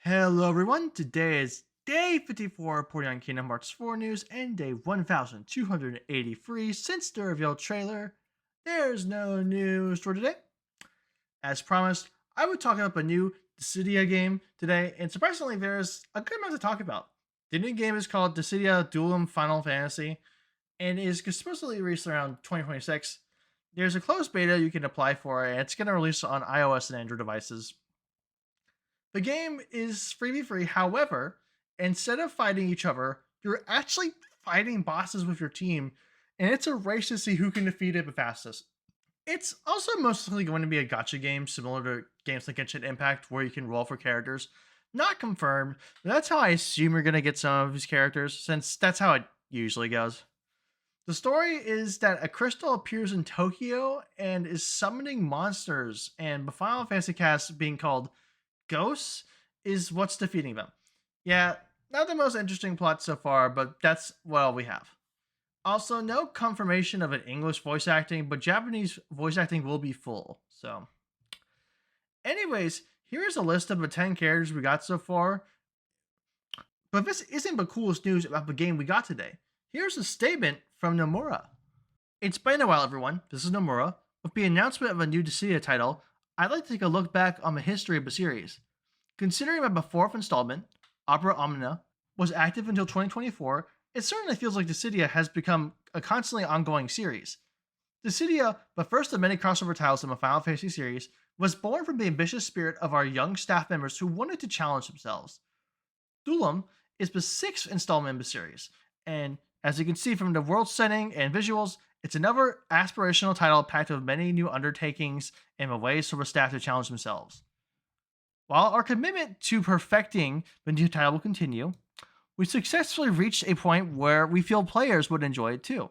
Hello everyone, today is day 54 reporting on Kingdom Hearts 4 news and day 1283 since the reveal trailer. There's no news for today. As promised, I would talk about a new Dissidia game today, and surprisingly there's a good amount to talk about. The new game is called Dissidia Duelim Final Fantasy and is supposedly released around 2026. There's a closed beta you can apply for, and it's going to release on iOS and Android devices. The game is free. However, instead of fighting each other, you're actually fighting bosses with your team, and it's a race to see who can defeat it the fastest. It's also mostly going to be a gacha game, similar to games like Genshin Impact, where you can roll for characters. Not confirmed, but that's how I assume you're going to get some of these characters, since that's how it usually goes. The story is that a crystal appears in Tokyo and is summoning monsters, and the Final Fantasy cast being called ghosts is what's defeating them. Yeah, not the most interesting plot so far, but that's what all we have. Also, no confirmation of an English voice acting, but Japanese voice acting will be full. So, anyways, here's a list of the 10 characters we got so far. But this isn't the coolest news about the game we got today. Here's a statement from Nomura. It's been a while, everyone. This is Nomura. With the announcement of a new Dissidia title, I'd like to take a look back on the history of the series. Considering that the fourth installment, Opera Omnia, was active until 2024, it certainly feels like Dissidia has become a constantly ongoing series. Dissidia, the first of many crossover titles in the Final Fantasy series, was born from the ambitious spirit of our young staff members who wanted to challenge themselves. Duelim is the sixth installment in the series, and as you can see from the world setting and visuals, it's another aspirational title packed with many new undertakings and the ways for the staff to challenge themselves. While our commitment to perfecting the new title will continue, we successfully reached a point where we feel players would enjoy it too.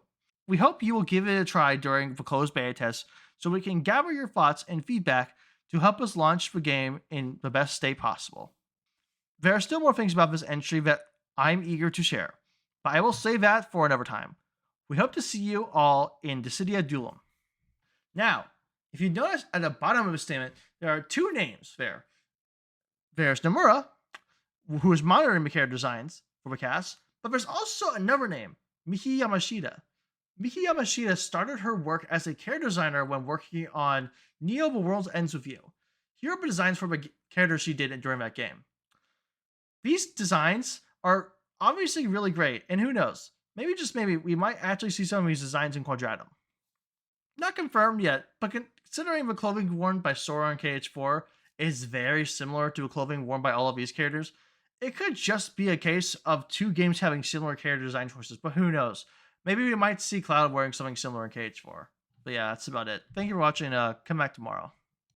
We hope you will give it a try during the closed beta test so we can gather your thoughts and feedback to help us launch the game in the best state possible. There are still more things about this entry that I'm eager to share, but I will save that for another time. We hope to see you all in Dissidia Duelim. Now, if you notice at the bottom of the statement, there are two names there. There's Nomura, who is monitoring the character designs for the cast, but there's also another name, Miki Yamashita. Miki Yamashita started her work as a character designer when working on Neo The World Ends With You. Here are the designs for the characters she did during that game. These designs are obviously really great, and who knows, maybe just maybe we might actually see some of these designs in Quadratum. Not confirmed yet, but considering the clothing worn by Sora in KH4 is very similar to the clothing worn by all of these characters, it could just be a case of two games having similar character design choices, but who knows? Maybe we might see Cloud wearing something similar in KH4. But yeah, that's about it. Thank you for watching. Come back tomorrow.